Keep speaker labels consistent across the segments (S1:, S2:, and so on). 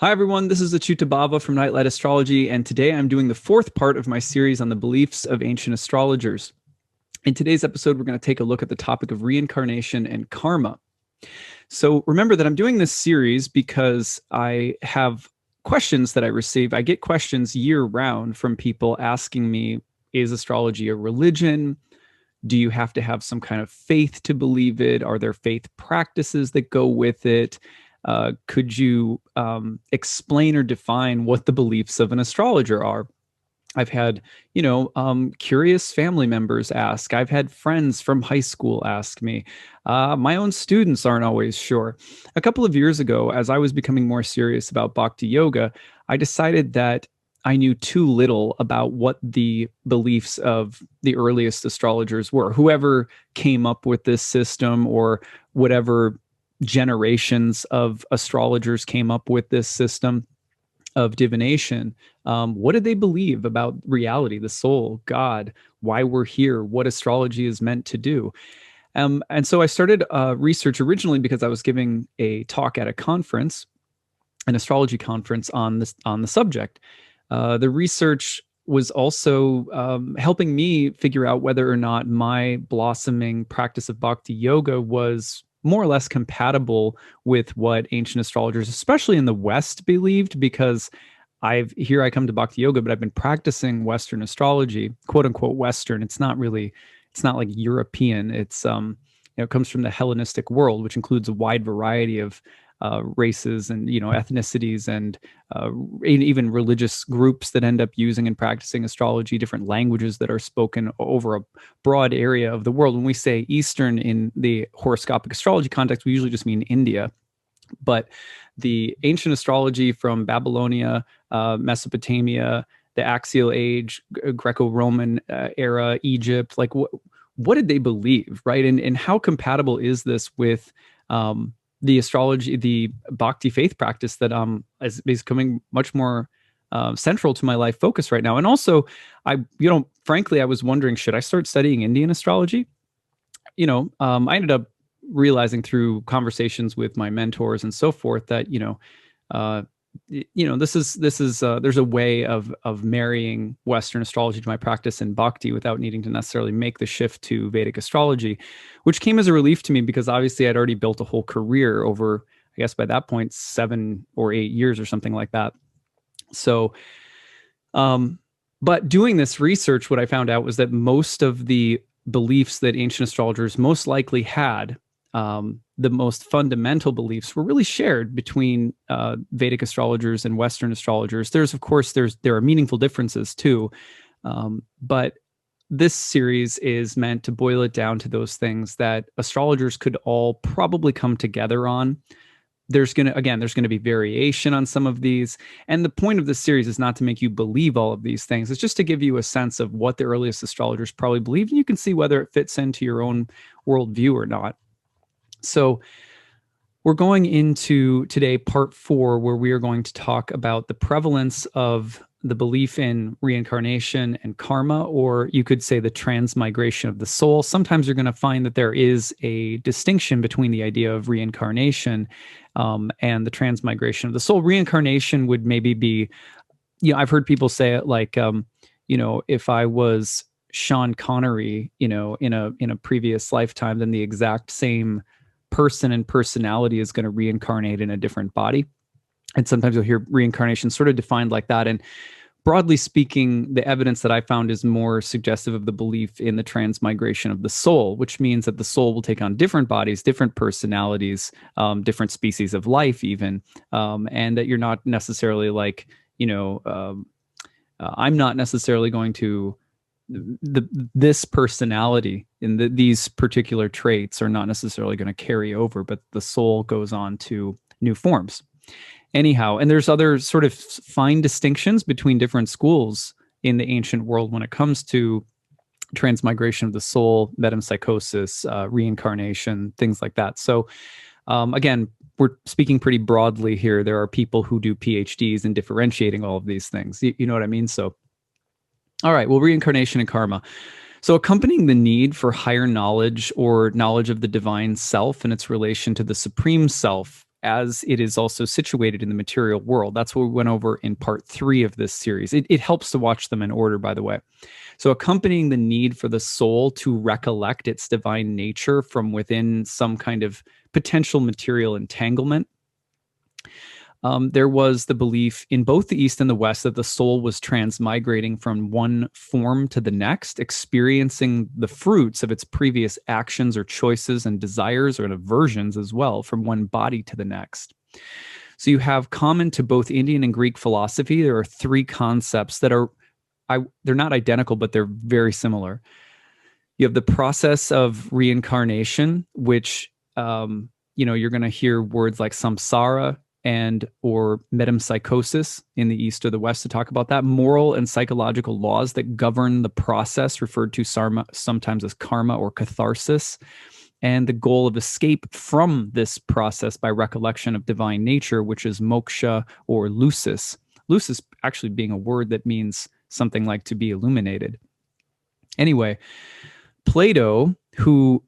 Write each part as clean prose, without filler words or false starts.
S1: Hi, everyone. This is acyuta-bhava from Nightlight Astrology, and today I'm doing the fourth part of my series on the beliefs of ancient astrologers. In today's episode, we're going to take a look at the topic of reincarnation and karma. So remember that I'm doing this series because I have questions that I receive. I get questions year round from people asking me, is astrology a religion? Do you have to have some kind of faith to believe it? Are there faith practices that go with it? Could you explain or define what the beliefs of an astrologer are? I've had, curious family members ask. I've had friends from high school ask me. My own students aren't always sure. A couple of years ago, as I was becoming more serious about bhakti yoga, I decided that I knew too little about what the beliefs of the earliest astrologers were. Whoever came up with this system or whatever generations of astrologers came up with this system of divination. What did they believe about reality, the soul, God, why we're here, what astrology is meant to do? And so I started research originally because I was giving a talk at a conference, an astrology conference on the subject. The research was also helping me figure out whether or not my blossoming practice of bhakti yoga was more or less compatible with what ancient astrologers, especially in the West, believed, because I come to bhakti yoga, but I've been practicing Western astrology, quote unquote Western. It's not like European. It comes from the Hellenistic world, which includes a wide variety of races and ethnicities and even religious groups that end up using and practicing astrology, different languages that are spoken over a broad area of the world. When we say Eastern in the horoscopic astrology context, we usually just mean India. But the ancient astrology from Babylonia, Mesopotamia, the Axial Age, Greco-Roman era, Egypt, like what did they believe, right? And how compatible is this with the astrology, the bhakti faith practice that is becoming much more central to my life focus right now? And also, frankly, I was wondering, should I start studying Indian astrology? I ended up realizing through conversations with my mentors and so forth that there's a way of marrying Western astrology to my practice in bhakti without needing to necessarily make the shift to Vedic astrology, which came as a relief to me because obviously I'd already built a whole career over, I guess by that point, 7 or 8 years or something like that. So, but doing this research, what I found out was that most of the beliefs that ancient astrologers most likely had, the most fundamental beliefs, were really shared between Vedic astrologers and Western astrologers. There are meaningful differences too, but this series is meant to boil it down to those things that astrologers could all probably come together on. There's going to be variation on some of these. And the point of this series is not to make you believe all of these things. It's just to give you a sense of what the earliest astrologers probably believed, and you can see whether it fits into your own worldview or not. So we're going into today part 4, where we are going to talk about the prevalence of the belief in reincarnation and karma, or you could say the transmigration of the soul. Sometimes you're going to find that there is a distinction between the idea of reincarnation and the transmigration of the soul. Reincarnation would maybe be, I've heard people say it like, if I was Sean Connery, in a previous lifetime, then the exact same person and personality is going to reincarnate in a different body. And sometimes you'll hear reincarnation sort of defined like that. And broadly speaking, the evidence that I found is more suggestive of the belief in the transmigration of the soul, which means that the soul will take on different bodies, different personalities, different species of life even, and that you're not necessarily like, I'm not necessarily going to this personality and these particular traits are not necessarily going to carry over, but the soul goes on to new forms. Anyhow, and there's other sort of fine distinctions between different schools in the ancient world when it comes to transmigration of the soul, metempsychosis, reincarnation, things like that. So again, we're speaking pretty broadly here. There are people who do PhDs in differentiating all of these things. You know what I mean? So all right, well, reincarnation and karma. So accompanying the need for higher knowledge or knowledge of the divine self and its relation to the supreme self as it is also situated in the material world. That's what we went over in part 3 of this series. It helps to watch them in order, by the way. So accompanying the need for the soul to recollect its divine nature from within some kind of potential material entanglement, there was the belief in both the East and the West that the soul was transmigrating from one form to the next, experiencing the fruits of its previous actions or choices and desires or aversions as well from one body to the next. So you have common to both Indian and Greek philosophy, there are 3 concepts that are, they're not identical, but they're very similar. You have the process of reincarnation, which, you're going to hear words like samsara and or metempsychosis in the East or the West to talk about that. Moral and psychological laws that govern the process, referred to sometimes as karma or catharsis, and the goal of escape from this process by recollection of divine nature, which is moksha or lucis. Lucis actually being a word that means something like to be illuminated. Anyway, Plato, who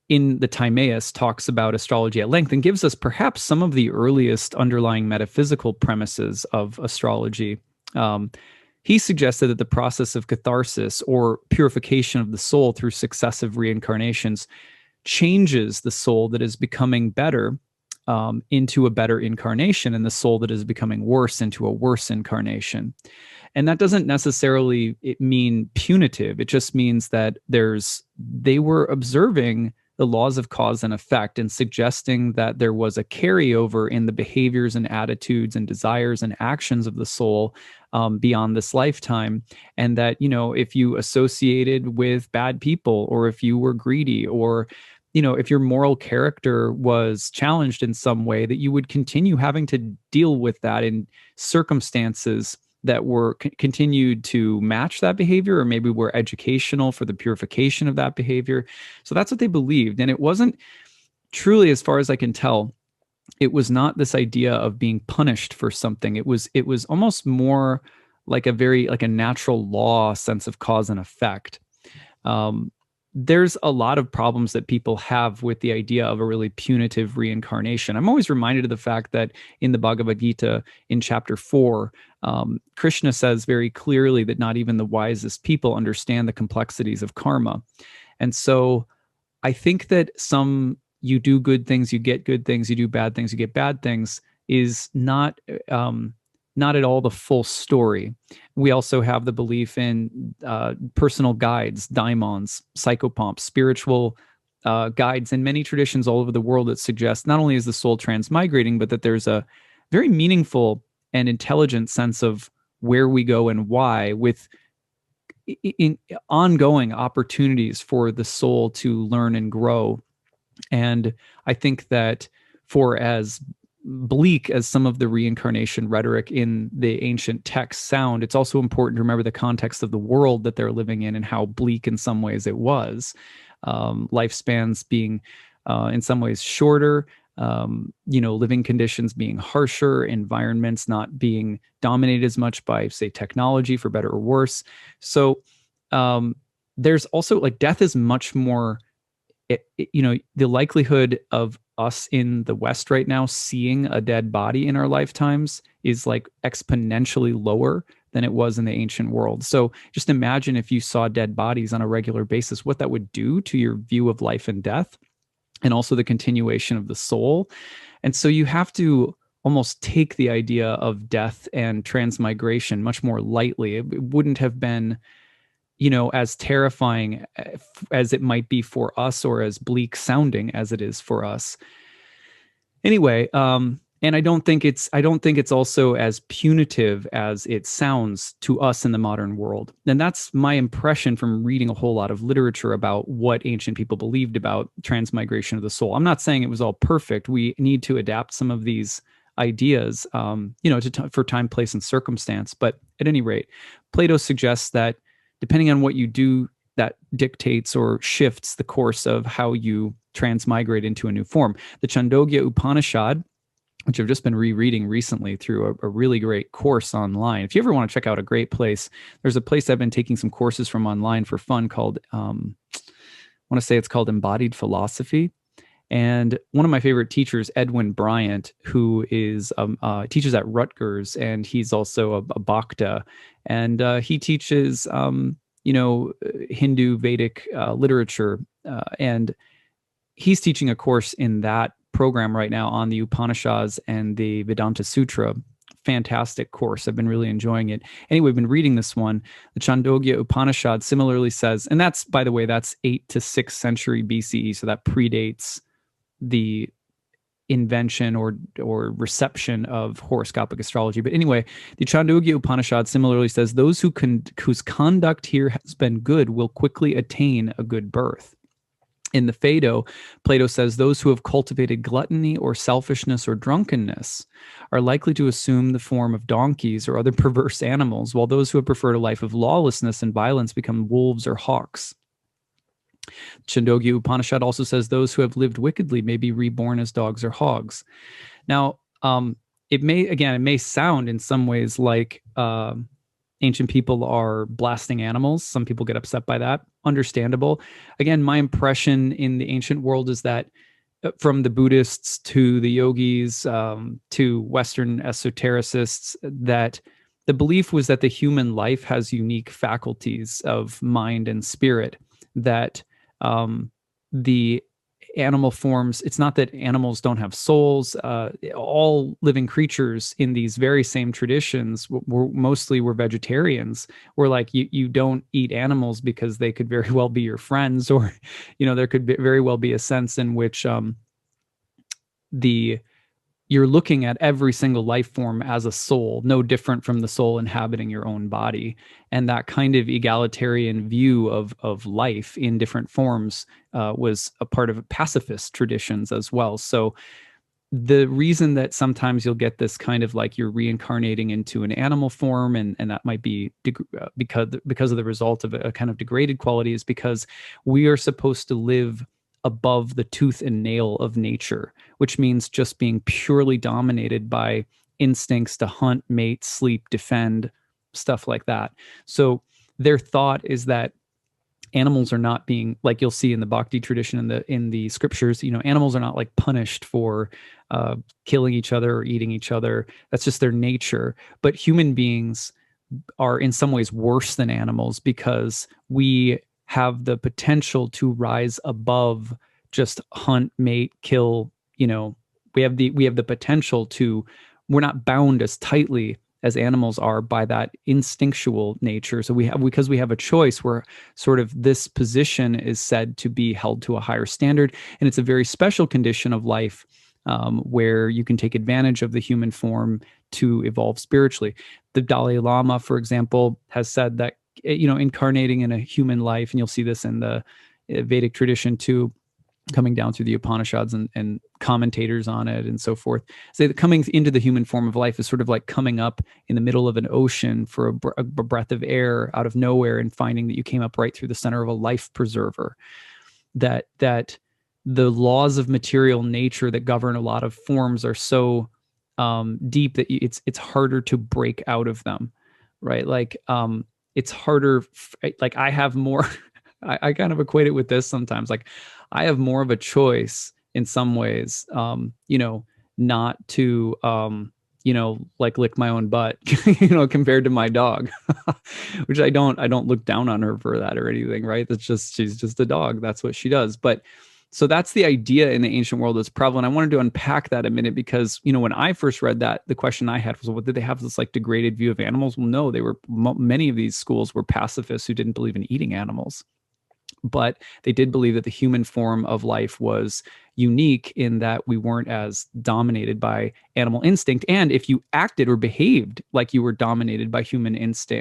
S1: in the Timaeus talks about astrology at length and gives us perhaps some of the earliest underlying metaphysical premises of astrology. He suggested that the process of catharsis or purification of the soul through successive reincarnations changes the soul that is becoming better into a better incarnation, and the soul that is becoming worse into a worse incarnation. And that doesn't necessarily mean punitive. It just means that they were observing the laws of cause and effect and suggesting that there was a carryover in the behaviors and attitudes and desires and actions of the soul beyond this lifetime. And that, if you associated with bad people, or if you were greedy, or if your moral character was challenged in some way, that you would continue having to deal with that in circumstances that were continued to match that behavior, or maybe were educational for the purification of that behavior. So that's what they believed. And it wasn't truly, as far as I can tell, it was not this idea of being punished for something. It was almost more like a natural law sense of cause and effect. There's a lot of problems that people have with the idea of a really punitive reincarnation. I'm always reminded of the fact that in the Bhagavad Gita, in chapter 4, Krishna says very clearly that not even the wisest people understand the complexities of karma. And so I think that you do good things, you get good things, you do bad things, you get bad things, is not at all the full story. We also have the belief in personal guides, daimons, psychopomps, spiritual guides in many traditions all over the world that suggest not only is the soul transmigrating, but that there's a very meaningful and intelligent sense of where we go and why, with ongoing opportunities for the soul to learn and grow. And I think that for as bleak as some of the reincarnation rhetoric in the ancient texts sound, it's also important to remember the context of the world that they're living in and how bleak in some ways it was. Lifespans being in some ways shorter, living conditions being harsher, environments not being dominated as much by, say, technology, for better or worse. So there's also death is much more, the likelihood of us in the West right now seeing a dead body in our lifetimes is exponentially lower than it was in the ancient world. So just imagine if you saw dead bodies on a regular basis, what that would do to your view of life and death, and also the continuation of the soul. And so you have to almost take the idea of death and transmigration much more lightly. It wouldn't have been as terrifying as it might be for us, or as bleak sounding as it is for us. Anyway, and I don't think it's also as punitive as it sounds to us in the modern world. And that's my impression from reading a whole lot of literature about what ancient people believed about transmigration of the soul. I'm not saying it was all perfect. We need to adapt some of these ideas, for time, place, and circumstance. But at any rate, Plato suggests that depending on what you do, that dictates or shifts the course of how you transmigrate into a new form. The Chandogya Upanishad, which I've just been rereading recently through a really great course online. If you ever want to check out a great place, there's a place I've been taking some courses from online for fun called, I want to say it's called Embodied Philosophy. And one of my favorite teachers, Edwin Bryant, who is teaches at Rutgers, and he's also a Bhakta, and he teaches Hindu Vedic literature, and he's teaching a course in that program right now on the Upanishads and the Vedanta Sutra. Fantastic course. I've been really enjoying it. Anyway, we've been reading this one. The Chandogya Upanishad similarly says, and that's, by the way, that's 8th to 6th century BCE, so that predates the invention or reception of horoscopic astrology. But anyway, the Chandogya Upanishad similarly says, those whose conduct here has been good will quickly attain a good birth. In the Phaedo, Plato says those who have cultivated gluttony or selfishness or drunkenness are likely to assume the form of donkeys or other perverse animals, while those who have preferred a life of lawlessness and violence become wolves or hawks. Chandogya Upanishad also says those who have lived wickedly may be reborn as dogs or hogs. Now, it may sound in some ways like ancient people are blasting animals. Some people get upset by that. Understandable. Again, my impression in the ancient world is that from the Buddhists to the yogis to Western esotericists, that the belief was that the human life has unique faculties of mind and spirit, that the animal forms, it's not that animals don't have souls. All living creatures in these very same traditions were vegetarians. We're like, you don't eat animals because they could very well be your friends, or there could very well be a sense in which you're looking at every single life form as a soul, no different from the soul inhabiting your own body. And that kind of egalitarian view of life in different forms was a part of pacifist traditions as well. So the reason that sometimes you'll get this kind of like you're reincarnating into an animal form, and that might be because of the result of a kind of degraded quality, is because we are supposed to live above the tooth and nail of nature, which means just being purely dominated by instincts to hunt, mate, sleep, defend, stuff like that. So their thought is that animals are not being, like you'll see in the Bhakti tradition, in the scriptures, animals are not like punished for killing each other or eating each other. That's just their nature. But human beings are in some ways worse than animals because we have the potential to rise above just hunt, mate, kill. We have the potential to, we're not bound as tightly as animals are by that instinctual nature. So because we have a choice, where sort of this position is said to be held to a higher standard. And it's a very special condition of life where you can take advantage of the human form to evolve spiritually. The Dalai Lama, for example, has said that incarnating in a human life, and you'll see this in the Vedic tradition too, coming down through the Upanishads and commentators on it and so forth, say that coming into the human form of life is sort of like coming up in the middle of an ocean for a breath of air out of nowhere and finding that you came up right through the center of a life preserver. That the laws of material nature that govern a lot of forms are so deep that it's harder to break out of them, right? Like it's harder. Like I have more, I kind of equate it with this sometimes. Like I have more of a choice in some ways, not to, like lick my own butt, compared to my dog, which I don't look down on her for that or anything, right? She's just a dog. That's what she does. But so that's the idea in the ancient world that's prevalent. I wanted to unpack that a minute because, when I first read that, the question I had was, well, did they have this like degraded view of animals? Well, no, many of these schools were pacifists who didn't believe in eating animals. But they did believe that the human form of life was unique in that we weren't as dominated by animal instinct. And if you acted or behaved like you were dominated by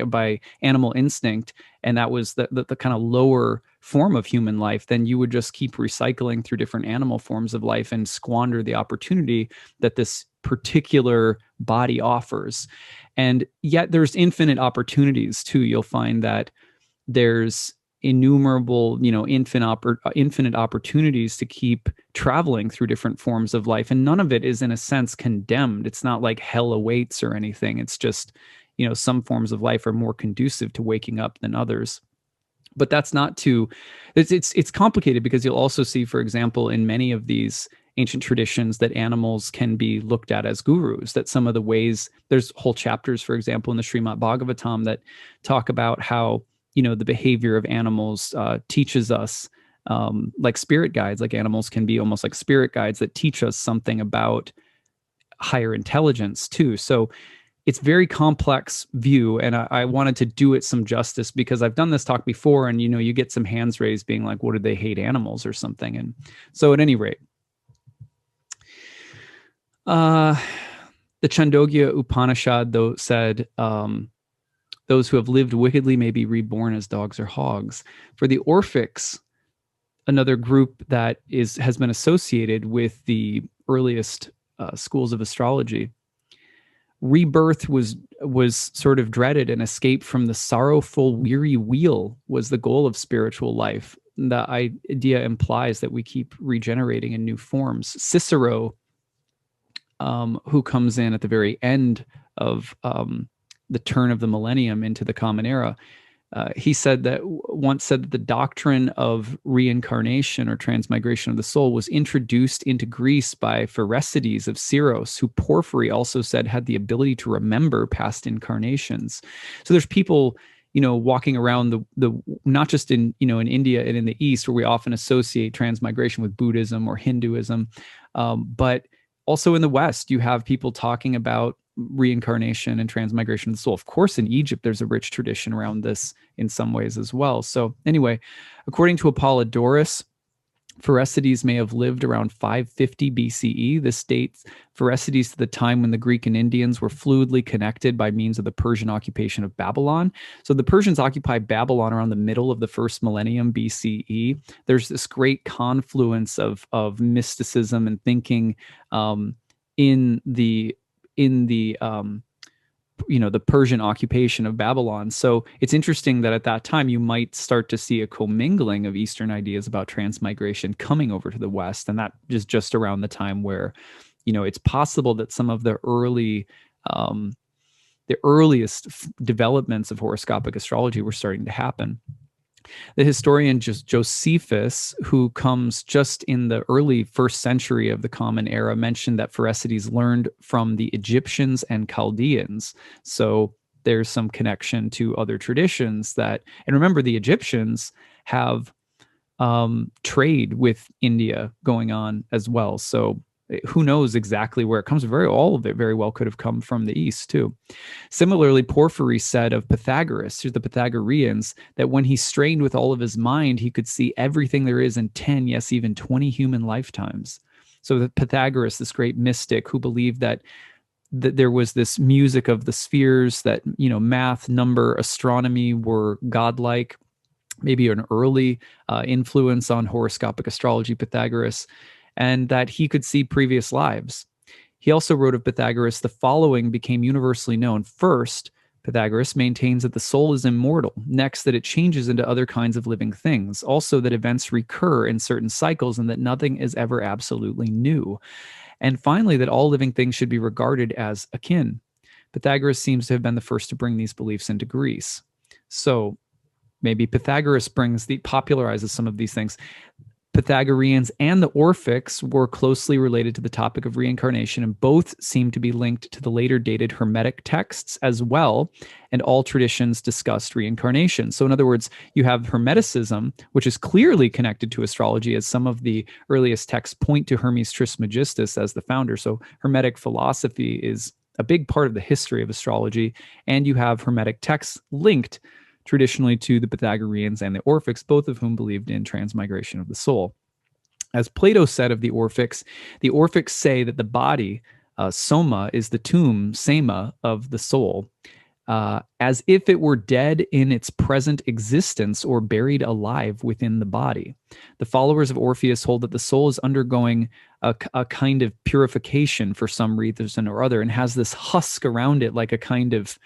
S1: by animal instinct, and that was the kind of lower form of human life, then you would just keep recycling through different animal forms of life and squander the opportunity that this particular body offers. And yet there's infinite opportunities too. You'll find that there's innumerable, infinite opportunities to keep traveling through different forms of life. And none of it is in a sense condemned. It's not like hell awaits or anything. It's just, some forms of life are more conducive to waking up than others. But that's not too, it's complicated, because you'll also see, for example, in many of these ancient traditions, that animals can be looked at as gurus, that some of the ways, there's whole chapters, for example, in the Srimad Bhagavatam that talk about how, the behavior of animals teaches us, like spirit guides, like animals can be almost like spirit guides that teach us something about higher intelligence too. So it's very complex view, and I wanted to do it some justice, because I've done this talk before, and you get some hands raised being like, what, do they hate animals or something? And so at any rate, the Chandogya Upanishad, though, said, those who have lived wickedly may be reborn as dogs or hogs. For the Orphics, another group that has been associated with the earliest schools of astrology, rebirth was sort of dreaded, and escape from the sorrowful, weary wheel was the goal of spiritual life. The idea implies that we keep regenerating in new forms. Cicero, who comes in at the very end of the turn of the millennium into the Common Era, he once said that the doctrine of reincarnation or transmigration of the soul was introduced into Greece by Pherecydes of Syros, who Porphyry also said had the ability to remember past incarnations. So there's people, walking around the not just in India and in the East, where we often associate transmigration with Buddhism or Hinduism, but also in the West, you have people talking about reincarnation and transmigration of the soul. Of course, in Egypt, there's a rich tradition around this in some ways as well. So anyway, according to Apollodorus, Pherecydes may have lived around 550 BCE. This dates Pherecydes to the time when the Greek and Indians were fluidly connected by means of the Persian occupation of Babylon. So the Persians occupied Babylon around the middle of the first millennium BCE. There's this great confluence of mysticism and thinking in the the Persian occupation of Babylon. So it's interesting that at that time you might start to see a commingling of Eastern ideas about transmigration coming over to the West. And that is just around the time where, it's possible that some of the earliest developments of horoscopic astrology were starting to happen. The historian Josephus, who comes just in the early first century of the Common Era, mentioned that Pherecydes learned from the Egyptians and Chaldeans. So there's some connection to other traditions and remember, the Egyptians have trade with India going on as well. So who knows exactly where it comes from? All of it very well could have come from the East too. Similarly, Porphyry said of Pythagoras, the Pythagoreans, that when he strained with all of his mind, he could see everything there is in 10, yes, even 20 human lifetimes. So that Pythagoras, this great mystic who believed that there was this music of the spheres, that, math, number, astronomy were godlike, maybe an early influence on horoscopic astrology, Pythagoras, and that he could see previous lives. He also wrote of Pythagoras, the following became universally known. First, Pythagoras maintains that the soul is immortal. Next, that it changes into other kinds of living things. Also, that events recur in certain cycles and that nothing is ever absolutely new. And finally, that all living things should be regarded as akin. Pythagoras seems to have been the first to bring these beliefs into Greece. So maybe Pythagoras popularizes some of these things. Pythagoreans and the Orphics were closely related to the topic of reincarnation, and both seem to be linked to the later dated Hermetic texts as well, and all traditions discussed reincarnation. So in other words, you have Hermeticism, which is clearly connected to astrology, as some of the earliest texts point to Hermes Trismegistus as the founder. So Hermetic philosophy is a big part of the history of astrology, and you have Hermetic texts linked traditionally to the Pythagoreans and the Orphics, both of whom believed in transmigration of the soul. As Plato said of the Orphics say that the body, soma, is the tomb, sema, of the soul, as if it were dead in its present existence or buried alive within the body. The followers of Orpheus hold that the soul is undergoing a kind of purification for some reason or other, and has this husk around it like a kind of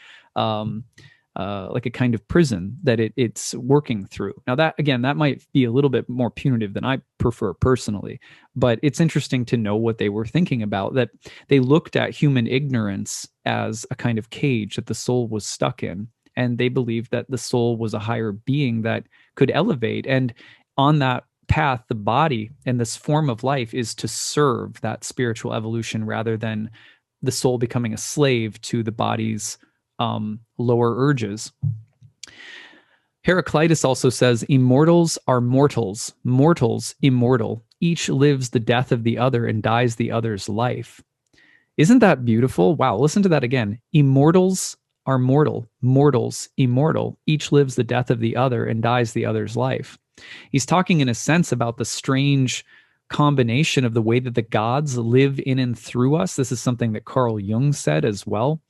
S1: prison that it's working through. Now that might be a little bit more punitive than I prefer personally, but it's interesting to know what they were thinking about, that they looked at human ignorance as a kind of cage that the soul was stuck in, and they believed that the soul was a higher being that could elevate. And on that path, the body and this form of life is to serve that spiritual evolution rather than the soul becoming a slave to the body's lower urges. Heraclitus also says, immortals are mortals, mortals immortal. Each lives the death of the other and dies the other's life. Isn't that beautiful? Wow, listen to that again. Immortals are mortal, mortals immortal. Each lives the death of the other and dies the other's life. He's talking in a sense about the strange combination of the way that the gods live in and through us. This is something that Carl Jung said as well,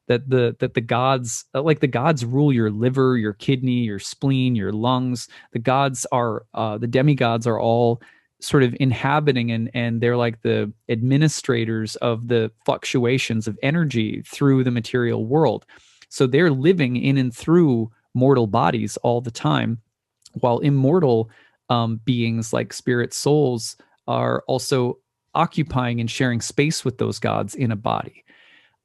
S1: that the gods, like the gods rule your liver, your kidney, your spleen, your lungs. The gods are, the demigods are all sort of inhabiting and they're like the administrators of the fluctuations of energy through the material world. So they're living in and through mortal bodies all the time, while immortal beings like spirit souls are also occupying and sharing space with those gods in a body.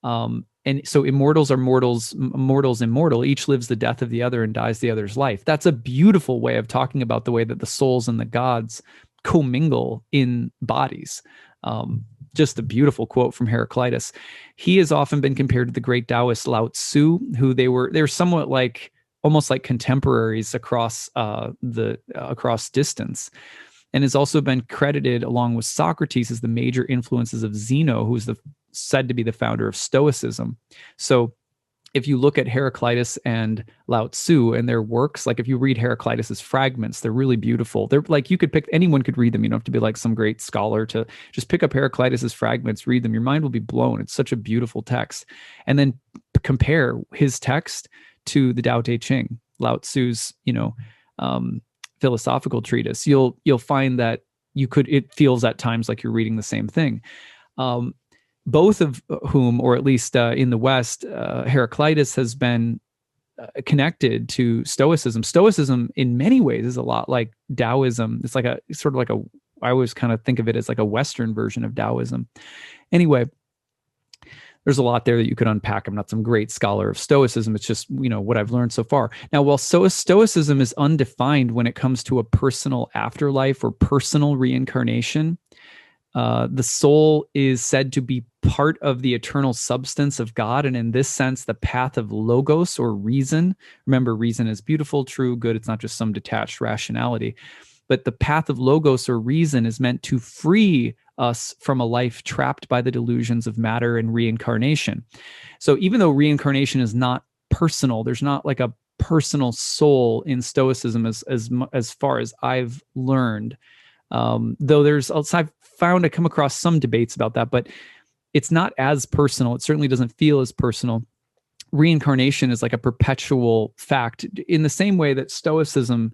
S1: And so immortals are mortals, mortals immortal. Each lives the death of the other and dies the other's life. That's a beautiful way of talking about the way that the souls and the gods commingle in bodies. Just a beautiful quote from Heraclitus. He has often been compared to the great Taoist Lao Tzu, who they're somewhat like, almost like contemporaries across across distance, and has also been credited along with Socrates as the major influences of Zeno, who is said to be the founder of Stoicism. So if you look at Heraclitus and Lao Tzu and their works, like if you read Heraclitus's fragments, they're really beautiful. They're like, anyone could read them. You don't have to be like some great scholar to just pick up Heraclitus's fragments, read them. Your mind will be blown. It's such a beautiful text. And then compare his text to the Tao Te Ching, Lao Tzu's, philosophical treatise. You'll find that it feels at times like you're reading the same thing. Both of whom, or at least in the West, Heraclitus has been connected to Stoicism. Stoicism, in many ways, is a lot like Taoism. It's like I always kind of think of it as like a Western version of Taoism. Anyway, there's a lot there that you could unpack. I'm not some great scholar of Stoicism. It's just, what I've learned so far. Now, while Stoicism is undefined when it comes to a personal afterlife or personal reincarnation, the soul is said to be part of the eternal substance of God, and in this sense, the path of logos or reason. Remember, reason is beautiful, true, good. It's not just some detached rationality. But the path of logos or reason is meant to free us from a life trapped by the delusions of matter and reincarnation. So even though reincarnation is not personal, there's not like a personal soul in Stoicism as far as I've learned. Though I come across some debates about that, but it's not as personal. It certainly doesn't feel as personal. Reincarnation is like a perpetual fact in the same way that Stoicism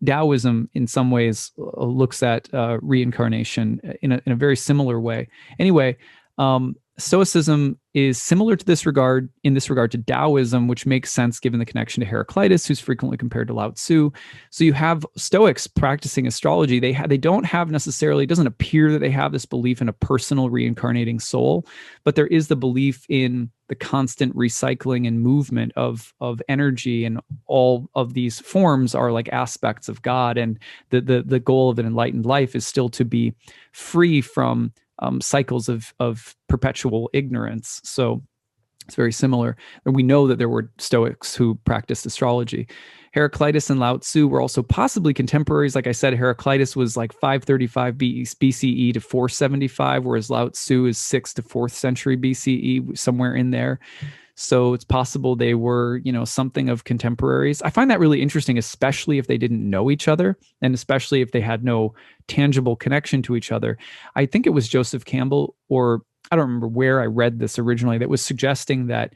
S1: Taoism in some ways looks at reincarnation in a very similar way. Anyway, Stoicism is similar to in this regard to Taoism, which makes sense given the connection to Heraclitus, who's frequently compared to Lao Tzu. So you have Stoics practicing astrology. They don't have necessarily, it doesn't appear that they have this belief in a personal reincarnating soul, but there is the belief in the constant recycling and movement of energy, and all of these forms are like aspects of God. And the goal of an enlightened life is still to be free from cycles of perpetual ignorance. So it's very similar. And we know that there were Stoics who practiced astrology. Heraclitus and Lao Tzu were also possibly contemporaries. Like I said, Heraclitus was like 535 BCE to 475, whereas Lao Tzu is 6th to 4th century BCE, somewhere in there. So it's possible they were, something of contemporaries. I find that really interesting, especially if they didn't know each other, and especially if they had no tangible connection to each other. I think it was Joseph Campbell, or I don't remember where I read this originally, that was suggesting that,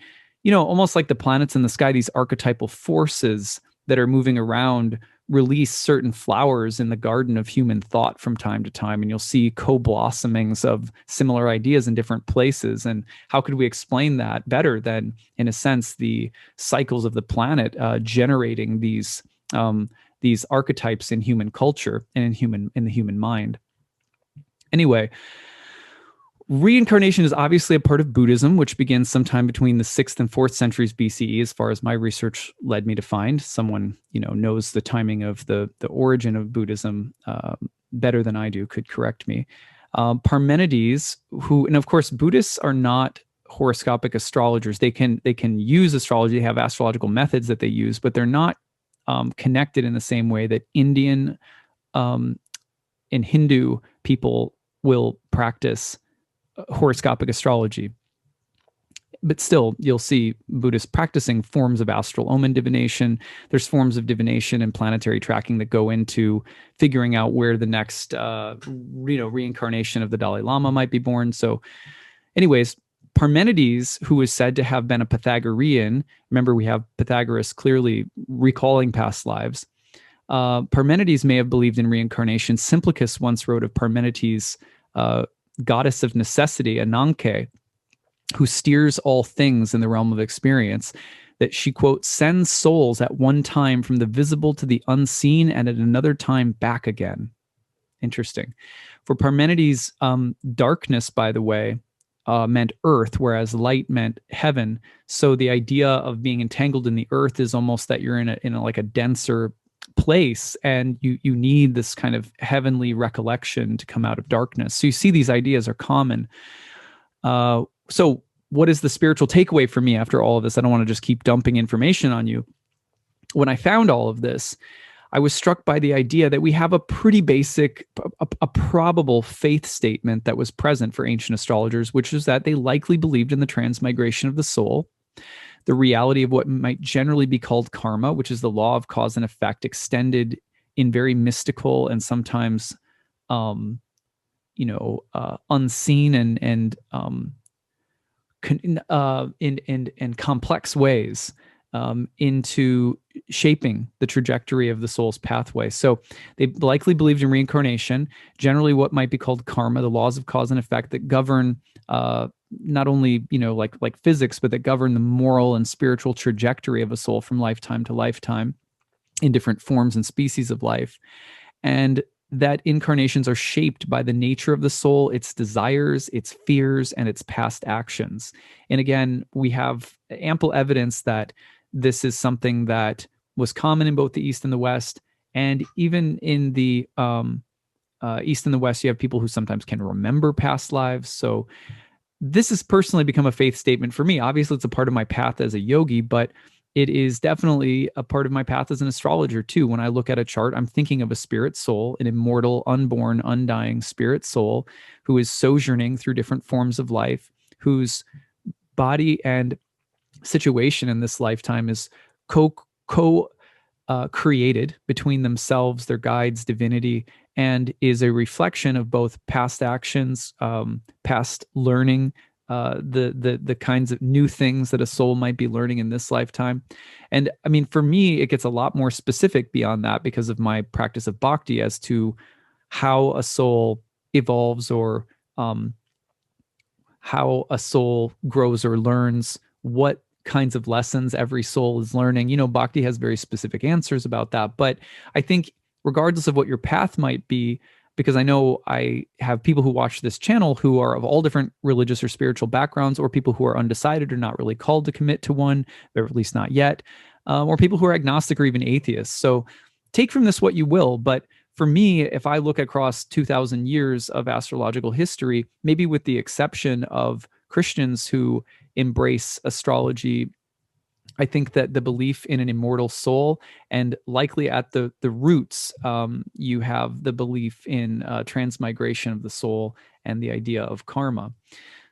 S1: almost like the planets in the sky, these archetypal forces that are moving around release certain flowers in the garden of human thought from time to time, and you'll see co-blossomings of similar ideas in different places. And how could we explain that better than, in a sense, the cycles of the planet generating these archetypes in human culture and in the human mind? Anyway, reincarnation is obviously a part of Buddhism, which begins sometime between the 6th and 4th centuries BCE, as far as my research led me to find. Someone, knows the timing of the origin of Buddhism better than I do, could correct me. Parmenides, and of course, Buddhists are not horoscopic astrologers. They can use astrology, they have astrological methods that they use, but they're not connected in the same way that Indian and Hindu people will practice horoscopic astrology. But still, you'll see Buddhists practicing forms of astral omen divination. There's forms of divination and planetary tracking that go into figuring out where the next, reincarnation of the Dalai Lama might be born. So anyways, Parmenides, who is said to have been a Pythagorean, remember we have Pythagoras clearly recalling past lives. Parmenides may have believed in reincarnation. Simplicus once wrote of Parmenides' goddess of necessity, Ananke, who steers all things in the realm of experience, that she, quote, sends souls at one time from the visible to the unseen and at another time back again. Interesting. For Parmenides, darkness, by the way, meant earth, whereas light meant heaven. So the idea of being entangled in the earth is almost that you're in a like a denser place, and you need this kind of heavenly recollection to come out of darkness. So you see these ideas are common. So what is the spiritual takeaway for me after all of this? I don't want to just keep dumping information on you. When I found all of this, I was struck by the idea that we have a pretty basic, a probable faith statement that was present for ancient astrologers, which is that they likely believed in the transmigration of the soul, the reality of what might generally be called karma, which is the law of cause and effect extended in very mystical and sometimes, unseen and complex ways into shaping the trajectory of the soul's pathway. So they likely believed in reincarnation, generally what might be called karma, the laws of cause and effect that govern not only, like physics, but that govern the moral and spiritual trajectory of a soul from lifetime to lifetime in different forms and species of life. And that incarnations are shaped by the nature of the soul, its desires, its fears, and its past actions. And again, we have ample evidence that this is something that was common in both the East and the West. And even in the East and the West, you have people who sometimes can remember past lives. So this has personally become a faith statement for me. Obviously, it's a part of my path as a yogi, but it is definitely a part of my path as an astrologer too. When I look at a chart, I'm thinking of a spirit soul, an immortal, unborn, undying spirit soul who is sojourning through different forms of life, whose body and situation in this lifetime is created between themselves, their guides, divinity, and is a reflection of both past actions, past learning, the kinds of new things that a soul might be learning in this lifetime. And I mean, for me, it gets a lot more specific beyond that because of my practice of bhakti as to how a soul evolves or how a soul grows or learns, what kinds of lessons every soul is learning. Bhakti has very specific answers about that. But I think regardless of what your path might be, because I know I have people who watch this channel who are of all different religious or spiritual backgrounds, or people who are undecided or not really called to commit to one, or at least not yet, or people who are agnostic or even atheists. So take from this what you will. But for me, if I look across 2,000 years of astrological history, maybe with the exception of Christians who embrace astrology, I think that the belief in an immortal soul, and likely at the roots, you have the belief in transmigration of the soul and the idea of karma.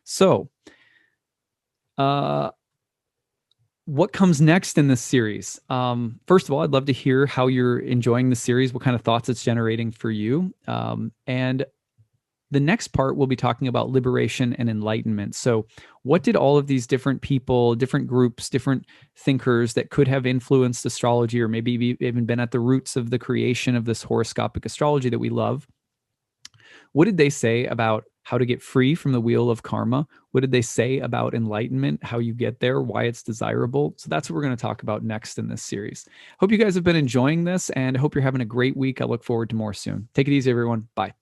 S1: So, what comes next in this series? First of all, I'd love to hear how you're enjoying the series, what kind of thoughts it's generating for you. And the next part, we'll be talking about liberation and enlightenment. So what did all of these different people, different groups, different thinkers that could have influenced astrology, or maybe even been at the roots of the creation of this horoscopic astrology that we love, what did they say about how to get free from the wheel of karma? What did they say about enlightenment, how you get there, why it's desirable? So that's what we're going to talk about next in this series. Hope you guys have been enjoying this, and I hope you're having a great week. I look forward to more soon. Take it easy, everyone. Bye.